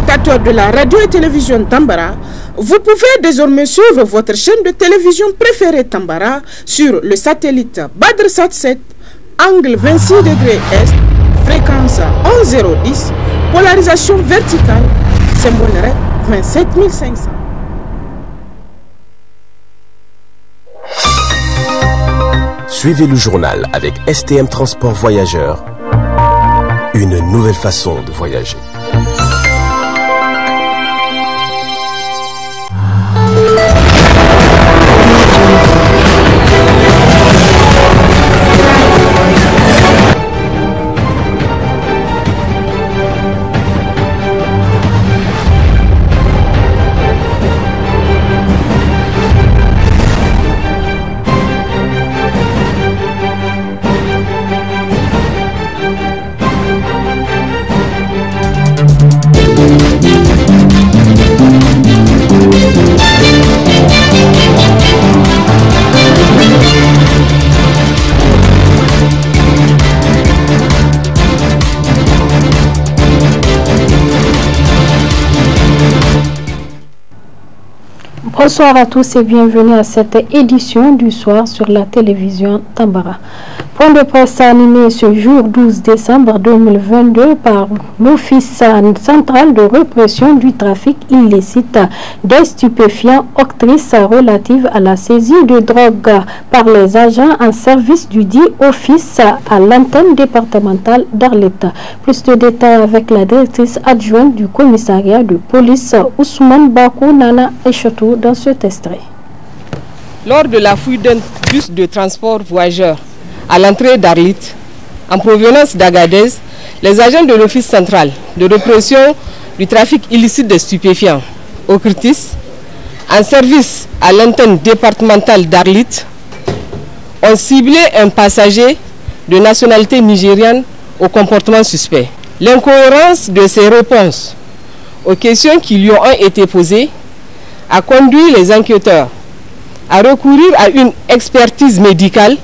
téléspectateurs de la radio et télévision Tambara, vous pouvez désormais suivre votre chaîne de télévision préférée Tambara sur le satellite BadrSat 7, angle 26 degrés Est, fréquence 11010, polarisation verticale, symbole REC 27500. Suivez le journal avec STM Transport Voyageurs, une nouvelle façon de voyager. Bonsoir à tous et bienvenue à cette édition du soir sur la télévision Tambara. Point de presse animé ce jour 12 décembre 2022 par l'Office central de répression du trafic illicite des stupéfiants, octrice relative à la saisie de drogue par les agents en service du dit office à l'antenne départementale d'Arlit. Plus de détails avec la directrice adjointe du commissariat de police Ousmane Bakou Nana Echotou dans cet extrait. Lors de la fouille d'un bus de transport voyageurs à l'entrée d'Arlit, en provenance d'Agadez, les agents de l'Office central de répression du trafic illicite des stupéfiants, OCRTIS, en service à l'antenne départementale d'Arlit, ont ciblé un passager de nationalité nigériane au comportement suspect. L'incohérence de ses réponses aux questions qui lui ont été posées a conduit les enquêteurs à recourir à une expertise médicale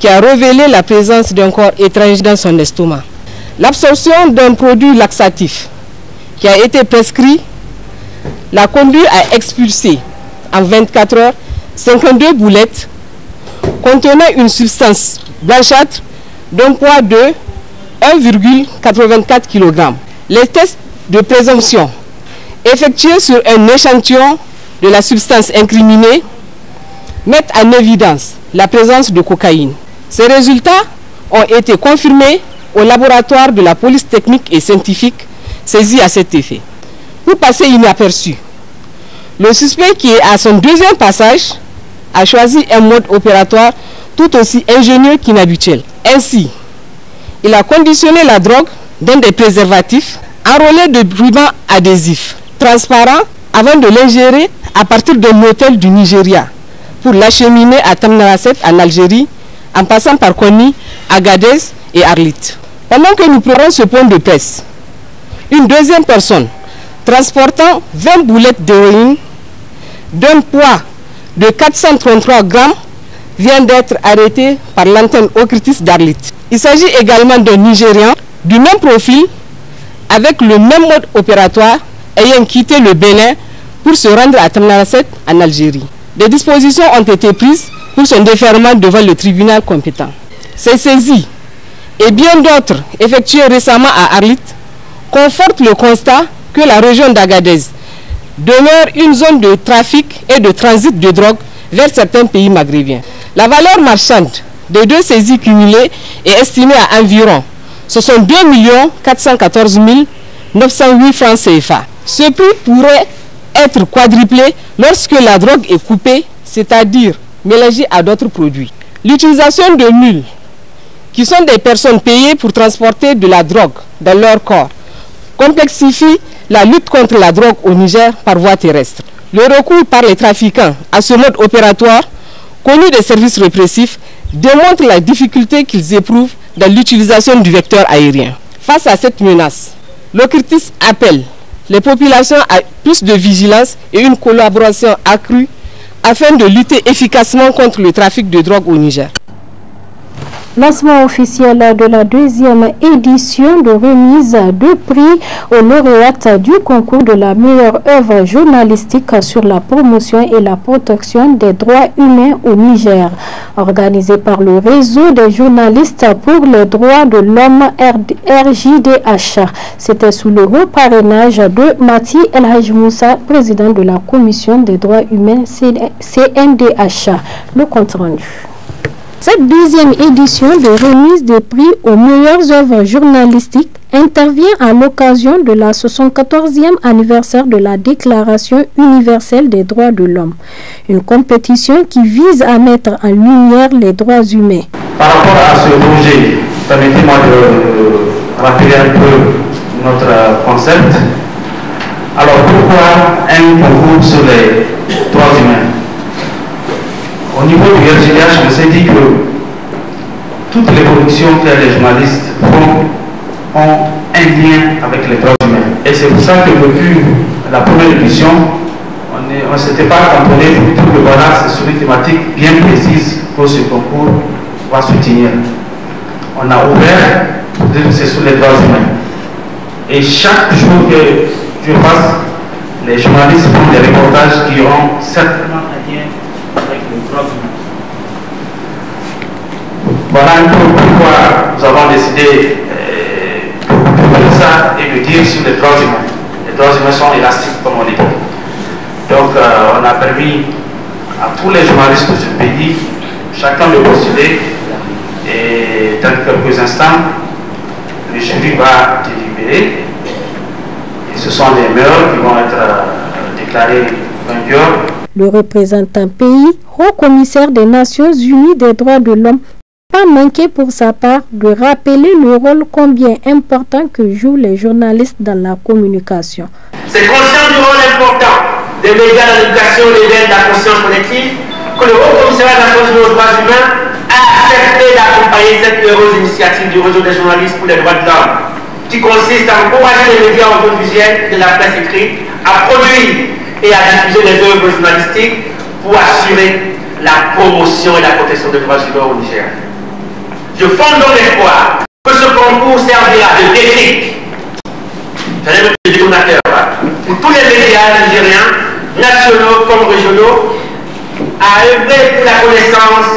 qui a révélé la présence d'un corps étranger dans son estomac. L'absorption d'un produit laxatif qui a été prescrit l'a conduit à expulser en 24 heures 52 boulettes contenant une substance blanchâtre d'un poids de 1,84 kg. Les tests de présomption effectués sur un échantillon de la substance incriminée mettent en évidence la présence de cocaïne. Ces résultats ont été confirmés au laboratoire de la police technique et scientifique saisi à cet effet. Pour passer inaperçu, le suspect qui est à son deuxième passage a choisi un mode opératoire tout aussi ingénieux qu'inhabituel. Ainsi, il a conditionné la drogue dans des préservatifs enrôlés de rubans adhésifs transparents avant de l'ingérer à partir d'un motel du Nigeria pour l'acheminer à Tamnaraset en Algérie en passant par Kony, Agadez et Arlit. Pendant que nous prenons ce point de presse, une deuxième personne transportant 20 boulettes d'héroïne d'un poids de 433 grammes vient d'être arrêtée par l'antenne OCRTIS d'Arlit. Il s'agit également d'un Nigérian du même profil avec le même mode opératoire ayant quitté le Bénin pour se rendre à Tamnaraset en Algérie. Des dispositions ont été prises pour son déferment devant le tribunal compétent. Ces saisies et bien d'autres effectuées récemment à Arlit confortent le constat que la région d'Agadez demeure une zone de trafic et de transit de drogue vers certains pays maghrébins. La valeur marchande des deux saisies cumulées est estimée à environ 62 414 908 francs CFA. Ce prix pourrait être quadruplé lorsque la drogue est coupée, c'est-à-dire mélangée à d'autres produits. L'utilisation de mules, qui sont des personnes payées pour transporter de la drogue dans leur corps, complexifie la lutte contre la drogue au Niger par voie terrestre. Le recours par les trafiquants à ce mode opératoire, connu des services répressifs, démontre la difficulté qu'ils éprouvent dans l'utilisation du vecteur aérien. Face à cette menace, l'OCRTIS appelle les populations à plus de vigilance et une collaboration accrue afin de lutter efficacement contre le trafic de drogue au Niger. Lancement officiel de la deuxième édition de remise de prix aux lauréates du concours de la meilleure œuvre journalistique sur la promotion et la protection des droits humains au Niger, organisé par le réseau des journalistes pour les droits de l'homme RJDH. C'était sous le haut parrainage de Mati El Haj Moussa, président de la commission des droits humains CNDH. Le compte rendu. Cette deuxième édition de remise des prix aux meilleures œuvres journalistiques intervient à l'occasion de la 74e anniversaire de la Déclaration universelle des droits de l'homme. Une compétition qui vise à mettre en lumière les droits humains. Par rapport à ce projet, permettez-moi de rappeler un peu notre concept. Alors pourquoi un concours sur les droits humains? Au niveau du RJDH, on s'est dit que toutes les productions que les journalistes font ont un lien avec les droits humains. Et c'est pour ça que depuis la première édition, on ne s'était pas cantonné pour dire que voilà, c'est sur une thématique bien précise que ce concours va soutenir. On a ouvert pour dire que c'est sur les droits humains. Et chaque jour que je passe, les journalistes font des reportages qui auront certainement un lien avec les droits humains. Voilà un peu pourquoi nous avons décidé de faire ça et de dire sur les droits humains. Les droits humains sont élastiques, comme on dit. Donc, on a permis à tous les journalistes de ce pays, chacun de postuler. Et dans quelques instants, le jury va délibérer. Et ce sont les meilleurs qui vont être déclarés vainqueurs. Le représentant pays, haut commissaire des Nations Unies des droits de l'homme, pas manqué pour sa part de rappeler le rôle combien important que jouent les journalistes dans la communication. C'est conscient du rôle important des médias dans l'éducation et de la conscience collective que le haut commissariat des Nations Unies aux droits humains a accepté d'accompagner cette heureuse initiative du réseau des journalistes pour les droits de l'homme, qui consiste à encourager les médias audiovisuels de la presse écrite à produire et à diffuser les œuvres journalistiques pour assurer la promotion et la protection des droits humains au Niger. Je fonde donc l'espoir que ce concours servira de déclic, j'allais mettre le détonateur, pour tous les médias nigériens, nationaux comme régionaux, à œuvrer pour la connaissance,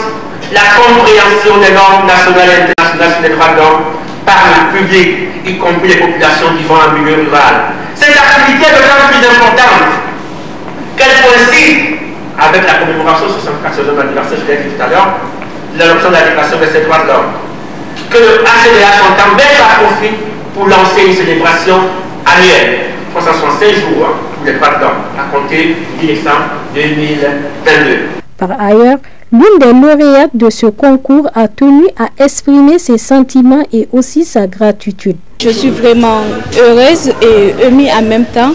la compréhension des normes nationales et internationales sur les droits de l'homme par le public, y compris les populations vivant en milieu rural. Cette activité est d'autant plus importante qu'elle coïncide avec la commémoration 64e anniversaire, je l'ai dit tout à l'heure, de l'adoption de la Déclaration des droits de l'homme, que le ACDH entend mettre à profit pour lancer une célébration annuelle, 365 jours pour les droits de l'homme, à compter du 10 décembre 2022. Par ailleurs, l'une des lauréates de ce concours a tenu à exprimer ses sentiments et aussi sa gratitude. Je suis vraiment heureuse et émue en même temps.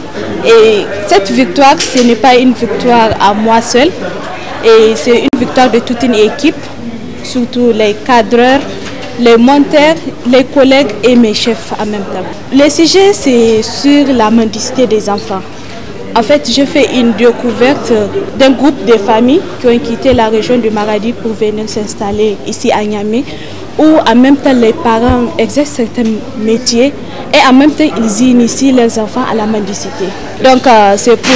Et cette victoire, ce n'est pas une victoire à moi seule, et c'est une victoire de toute une équipe, surtout les cadreurs, les monteurs, les collègues et mes chefs en même temps. Le sujet, c'est sur la mendicité des enfants. En fait, je fais une découverte d'un groupe de familles qui ont quitté la région de Maradi pour venir s'installer ici à Niamey, où en même temps les parents exercent certains métiers et en même temps ils initient leurs enfants à la mendicité. Donc c'est pour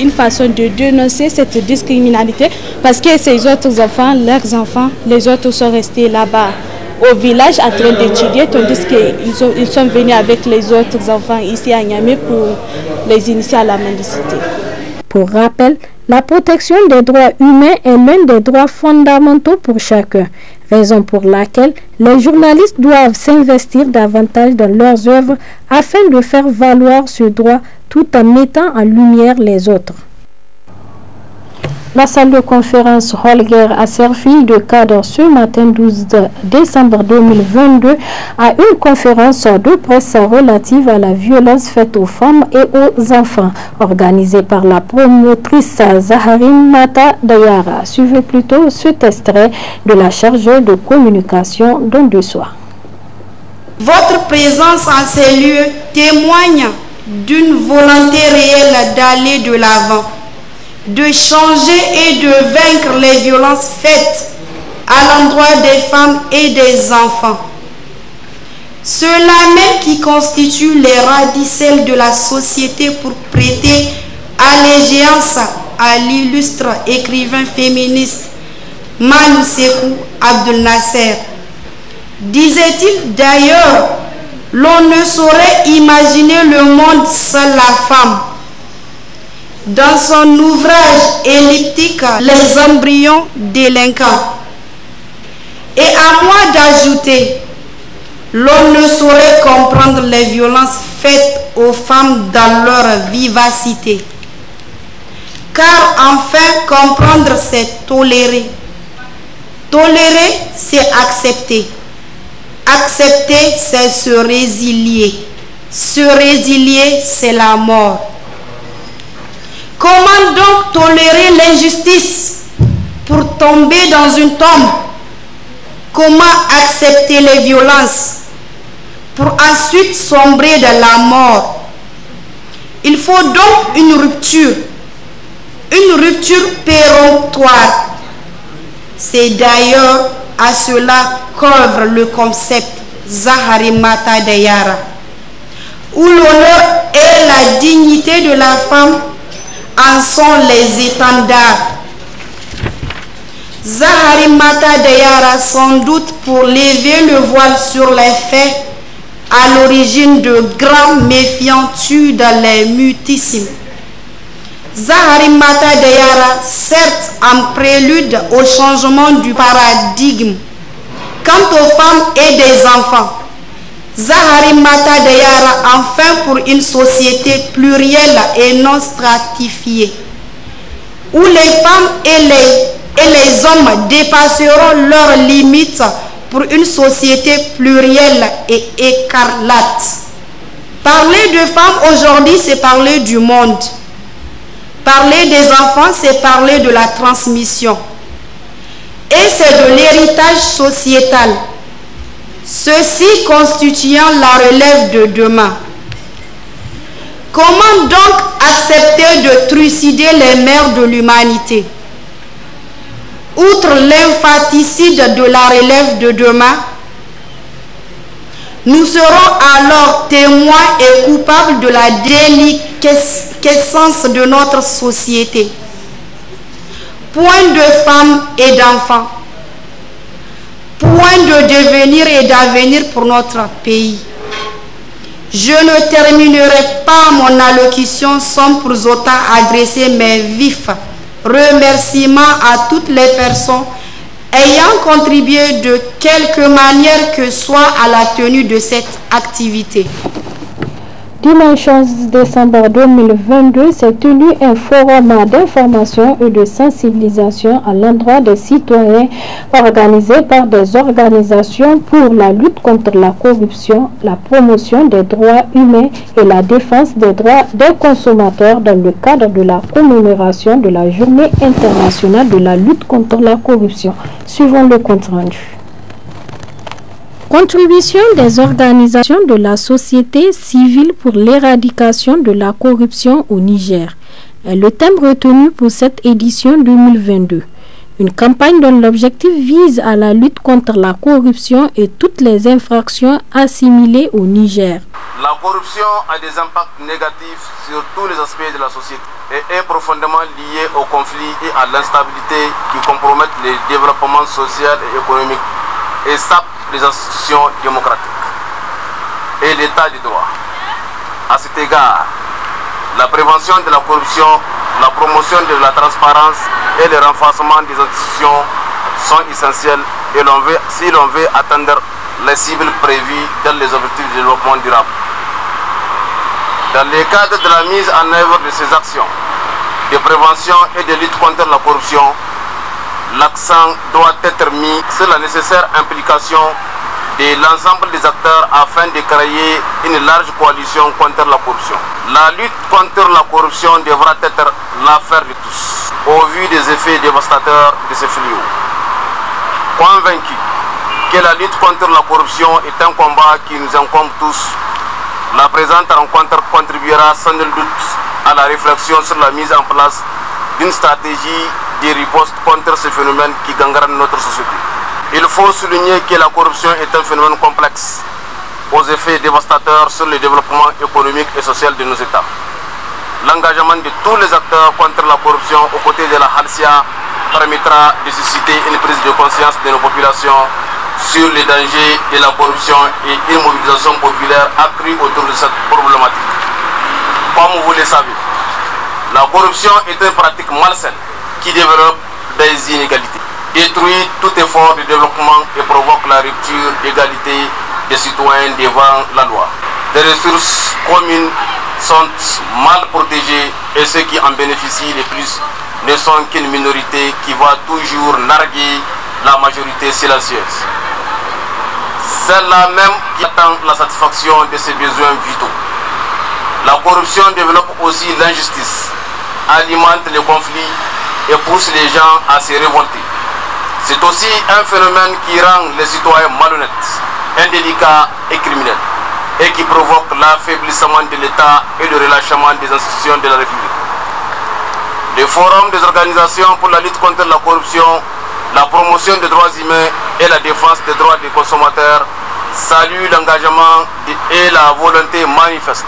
une façon de dénoncer cette discriminalité, parce que ces autres enfants, leurs enfants, les autres sont restés là-bas au village en train d'étudier, tandis qu'ils sont venus avec les autres enfants ici à Niamey pour les initier à la mendicité. Pour rappel, la protection des droits humains est l'un des droits fondamentaux pour chacun, raison pour laquelle les journalistes doivent s'investir davantage dans leurs œuvres afin de faire valoir ce droit tout en mettant en lumière les autres. La salle de conférence Holger a servi de cadre ce matin 12 décembre 2022 à une conférence de presse relative à la violence faite aux femmes et aux enfants, organisée par la promotrice Zaharine Mata Dayara. Suivez plutôt cet extrait de la chargée de communication Don de Soi. Votre présence en ces lieux témoigne d'une volonté réelle d'aller de l'avant, de changer et de vaincre les violences faites à l'endroit des femmes et des enfants. Ceux-là même qui constituent les radicelles de la société pour prêter allégeance à l'illustre écrivain féministe Manou Sékou Abdel Nasser. Disait-il d'ailleurs, l'on ne saurait imaginer le monde sans la femme. Dans son ouvrage elliptique Les embryons délinquants. Et à moi d'ajouter, l'on ne saurait comprendre les violences faites aux femmes dans leur vivacité. Car enfin, comprendre, c'est tolérer. Tolérer, c'est accepter. Accepter, c'est se résilier. Se résilier, c'est la mort. Comment donc tolérer l'injustice pour tomber dans une tombe? Comment accepter les violences pour ensuite sombrer dans la mort? Il faut donc une rupture péremptoire. C'est d'ailleurs à cela qu'œuvre le concept Zahari Mata Dayara, où l'honneur et la dignité de la femme en sont les étendards. Zahari Mata Dayara, sans doute pour lever le voile sur les faits à l'origine de grands méfiants tués dans les mutismes. Zahari Mata Dayara, certes en prélude au changement du paradigme quant aux femmes et des enfants. Zahari Mata Dayara, enfin pour une société plurielle et non stratifiée, où les femmes et les hommes dépasseront leurs limites pour une société plurielle et écarlate. Parler de femmes aujourd'hui, c'est parler du monde. Parler des enfants, c'est parler de la transmission. Et c'est de l'héritage sociétal. Ceci constituant la relève de demain. Comment donc accepter de trucider les mères de l'humanité? Outre l'infanticide de la relève de demain, nous serons alors témoins et coupables de la déliquescence de notre société. Point de femmes et d'enfants, point de devenir et d'avenir pour notre pays. Je ne terminerai pas mon allocution sans pour autant adresser mes vifs remerciements à toutes les personnes ayant contribué de quelque manière que soit à la tenue de cette activité. Dimanche 11 décembre 2022 s'est tenu un forum d'information et de sensibilisation à l'endroit des citoyens organisé par des organisations pour la lutte contre la corruption, la promotion des droits humains et la défense des droits des consommateurs dans le cadre de la commémoration de la Journée internationale de la lutte contre la corruption. Suivons le compte rendu. Contribution des organisations de la société civile pour l'éradication de la corruption au Niger est le thème retenu pour cette édition 2022. Une campagne dont l'objectif vise à la lutte contre la corruption et toutes les infractions assimilées au Niger. La corruption a des impacts négatifs sur tous les aspects de la société et est profondément liée au conflit et à l'instabilité qui compromettent le développement social et économique et sapent les institutions démocratiques et l'état du droit. À cet égard, la prévention de la corruption, la promotion de la transparence et le renforcement des institutions sont essentiels et si l'on veut atteindre les cibles prévues dans les objectifs de développement durable. Dans le cadre de la mise en œuvre de ces actions de prévention et de lutte contre la corruption, l'accent doit être mis sur la nécessaire implication de l'ensemble des acteurs afin de créer une large coalition contre la corruption. La lutte contre la corruption devra être l'affaire de tous, au vu des effets dévastateurs de ces fléaux. Convaincu que la lutte contre la corruption est un combat qui nous incombe tous, la présente rencontre contribuera sans nul doute à la réflexion sur la mise en place d'une stratégie de riposte contre ces phénomènes qui gangrènent notre société. Il faut souligner que la corruption est un phénomène complexe aux effets dévastateurs sur le développement économique et social de nos États. L'engagement de tous les acteurs contre la corruption aux côtés de la Halcia permettra de susciter une prise de conscience de nos populations sur les dangers de la corruption et une mobilisation populaire accrue autour de cette problématique. Comme vous le savez, la corruption est une pratique malsaine qui développe des inégalités, détruit tout effort de développement et provoque la rupture d'égalité des citoyens devant la loi. Les ressources communes sont mal protégées et ceux qui en bénéficient le plus ne sont qu'une minorité qui va toujours narguer la majorité silencieuse. Celle-là même qui attend la satisfaction de ses besoins vitaux. La corruption développe aussi l'injustice, alimente les conflits et pousse les gens à se révolter. C'est aussi un phénomène qui rend les citoyens malhonnêtes, indélicats et criminels, et qui provoque l'affaiblissement de l'État et le relâchement des institutions de la République. Le Forum des organisations pour la lutte contre la corruption, la promotion des droits humains et la défense des droits des consommateurs salue l'engagement et la volonté manifeste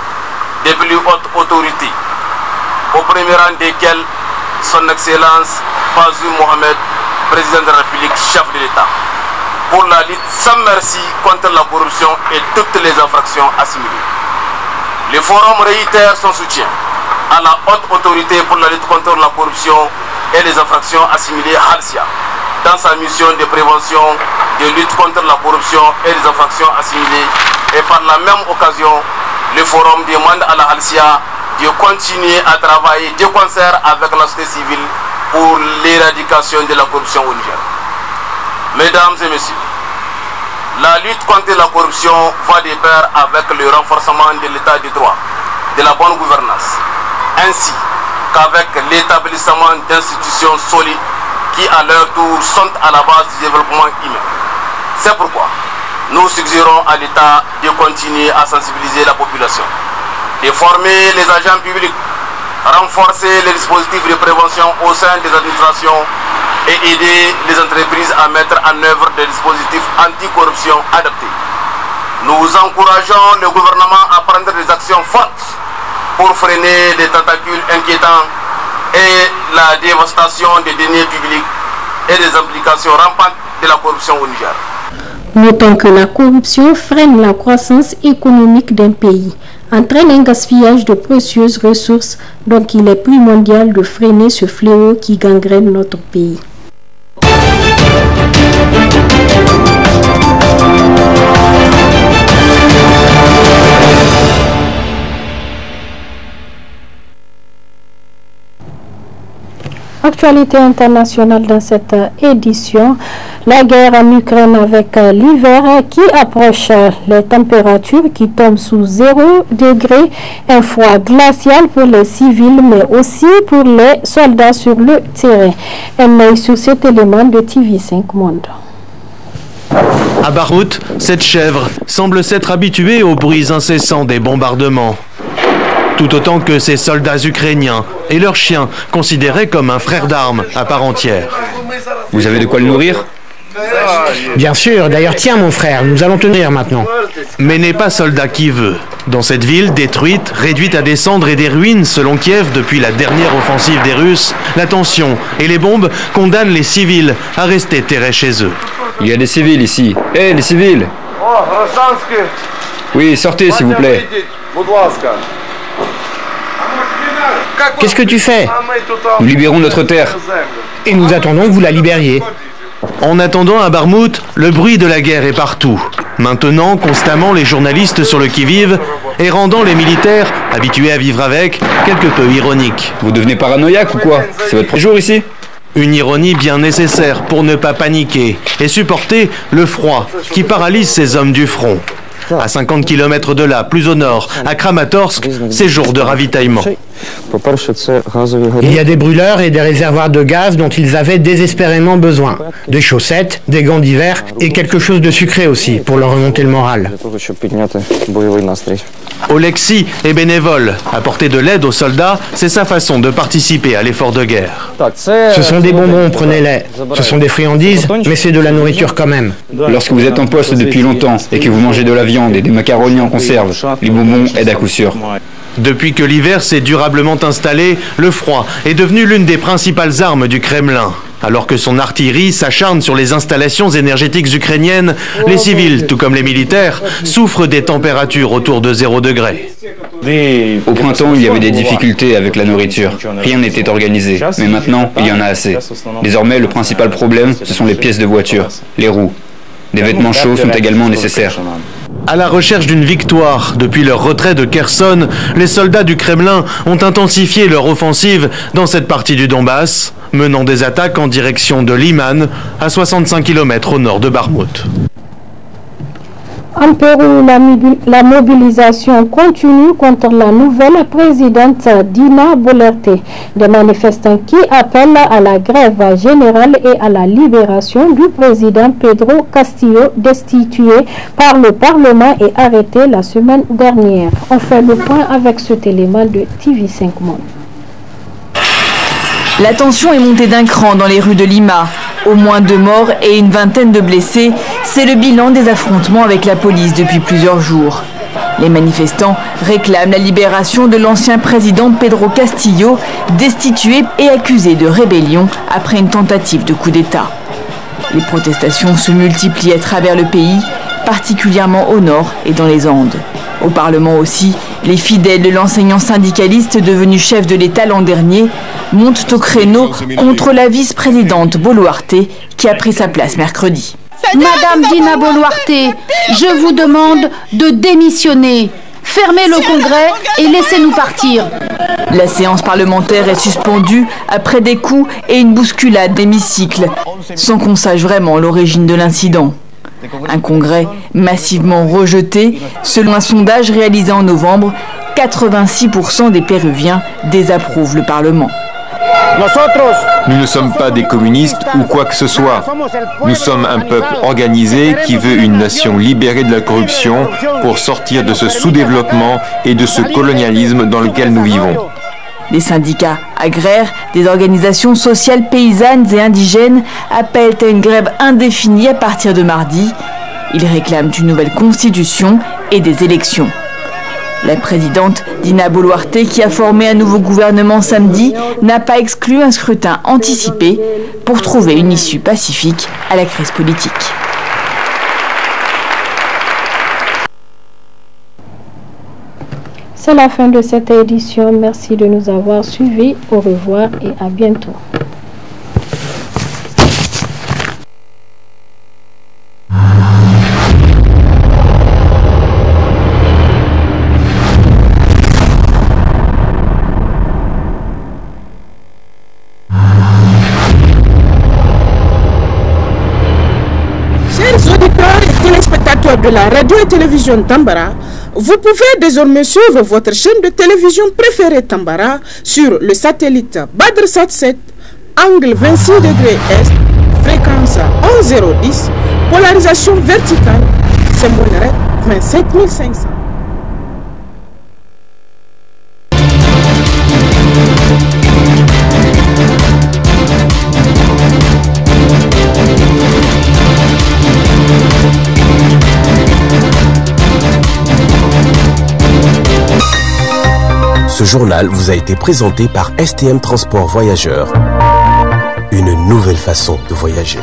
des plus hautes autorités, au premier rang desquelles son Excellence Bazoum Mohamed, président de la République, chef de l'État, pour la lutte sans merci contre la corruption et toutes les infractions assimilées. Le Forum réitère son soutien à la haute autorité pour la lutte contre la corruption et les infractions assimilées Halcia dans sa mission de prévention, de lutte contre la corruption et les infractions assimilées, et par la même occasion, le Forum demande à la Halcia de continuer à travailler de concert avec la société civile pour l'éradication de la corruption au Niger. Mesdames et messieurs, la lutte contre la corruption va de pair avec le renforcement de l'état de droit, de la bonne gouvernance, ainsi qu'avec l'établissement d'institutions solides qui à leur tour sont à la base du développement humain. C'est pourquoi nous suggérons à l'État de continuer à sensibiliser la population, de former les agents publics, renforcer les dispositifs de prévention au sein des administrations et aider les entreprises à mettre en œuvre des dispositifs anticorruption adaptés. Nous encourageons le gouvernement à prendre des actions fortes pour freiner les tentacules inquiétants et la dévastation des deniers publics et des implications rampantes de la corruption au Niger. Notons que la corruption freine la croissance économique d'un pays, entraîne un gaspillage de précieuses ressources, donc il est primordial de freiner ce fléau qui gangrène notre pays. Actualité internationale dans cette édition, la guerre en Ukraine avec l'hiver qui approche, les températures qui tombent sous 0 degré, un froid glacial pour les civils mais aussi pour les soldats sur le terrain. Un œil sur cet élément de TV5 Monde. À Bakhmout, cette chèvre semble s'être habituée aux bruits incessants des bombardements. Tout autant que ces soldats ukrainiens et leurs chiens, considérés comme un frère d'armes à part entière. Vous avez de quoi le nourrir? Bien sûr, d'ailleurs tiens mon frère, nous allons tenir maintenant. Mais n'est pas soldat qui veut. Dans cette ville détruite, réduite à des cendres et des ruines selon Kiev depuis la dernière offensive des Russes, la tension et les bombes condamnent les civils à rester terrés chez eux. Il y a des civils ici. Hé, les civils! Oui, sortez s'il vous plaît. Qu'est-ce que tu fais? Nous libérons notre terre. Et nous attendons que vous la libériez. En attendant à Bakhmout, le bruit de la guerre est partout. Maintenant, constamment, les journalistes sur le qui-vive et rendant les militaires, habitués à vivre avec, quelque peu ironiques. Vous devenez paranoïaque ou quoi? C'est votre premier jour ici? Une ironie bien nécessaire pour ne pas paniquer et supporter le froid qui paralyse ces hommes du front. À 50 km de là, plus au nord, à Kramatorsk, c'est jour de ravitaillement. Il y a des brûleurs et des réservoirs de gaz dont ils avaient désespérément besoin. Des chaussettes, des gants d'hiver et quelque chose de sucré aussi pour leur remonter le moral. Oleksiy est bénévole. Apporter de l'aide aux soldats, c'est sa façon de participer à l'effort de guerre. Ce sont des bonbons, prenez-les. Ce sont des friandises, mais c'est de la nourriture quand même. Lorsque vous êtes en poste depuis longtemps et que vous mangez de la viande et des macaronis en conserve, les bonbons aident à coup sûr. Depuis que l'hiver s'est durablement installé, le froid est devenu l'une des principales armes du Kremlin. Alors que son artillerie s'acharne sur les installations énergétiques ukrainiennes, les civils, tout comme les militaires, souffrent des températures autour de 0 degré. Au printemps, il y avait des difficultés avec la nourriture. Rien n'était organisé, mais maintenant, il y en a assez. Désormais, le principal problème, ce sont les pièces de voiture, les roues. Des vêtements chauds sont également nécessaires. À la recherche d'une victoire, depuis leur retrait de Kherson, les soldats du Kremlin ont intensifié leur offensive dans cette partie du Donbass, menant des attaques en direction de Liman, à 65 km au nord de Bakhmout. En Pérou, la mobilisation continue contre la nouvelle présidente Dina Boluarte. Des manifestants qui appellent à la grève générale et à la libération du président Pedro Castillo, destitué par le Parlement et arrêté la semaine dernière. On fait le point avec cet élément de TV5 Monde. La tension est montée d'un cran dans les rues de Lima. Au moins 2 morts et une vingtaine de blessés, c'est le bilan des affrontements avec la police depuis plusieurs jours. Les manifestants réclament la libération de l'ancien président Pedro Castillo, destitué et accusé de rébellion après une tentative de coup d'État. Les protestations se multiplient à travers le pays, particulièrement au nord et dans les Andes. Au Parlement aussi, les fidèles de l'enseignant syndicaliste devenu chef de l'État l'an dernier montent au créneau contre la vice-présidente Boluarte qui a pris sa place mercredi. Madame Dina Boluarte, je vous demande de démissionner. Fermez le Congrès et laissez-nous partir. La séance parlementaire est suspendue après des coups et une bousculade d'hémicycle, sans qu'on sache vraiment l'origine de l'incident. Un congrès massivement rejeté. Selon un sondage réalisé en novembre, 86% des Péruviens désapprouvent le Parlement. Nous ne sommes pas des communistes ou quoi que ce soit. Nous sommes un peuple organisé qui veut une nation libérée de la corruption pour sortir de ce sous-développement et de ce colonialisme dans lequel nous vivons. Les syndicats agraires, des organisations sociales paysannes et indigènes appellent à une grève indéfinie à partir de mardi. Ils réclament une nouvelle constitution et des élections. La présidente Dina Boluarte, qui a formé un nouveau gouvernement samedi, n'a pas exclu un scrutin anticipé pour trouver une issue pacifique à la crise politique. C'est la fin de cette édition. Merci de nous avoir suivis. Au revoir et à bientôt. Chers auditeurs et téléspectateurs de la radio et télévision Tambara, vous pouvez désormais suivre votre chaîne de télévision préférée Tambara sur le satellite BadrSat 7, angle 26 degrés Est, fréquence 11010, polarisation verticale, symbole RED 25500. Ce journal vous a été présenté par STM Transport Voyageurs. Une nouvelle façon de voyager.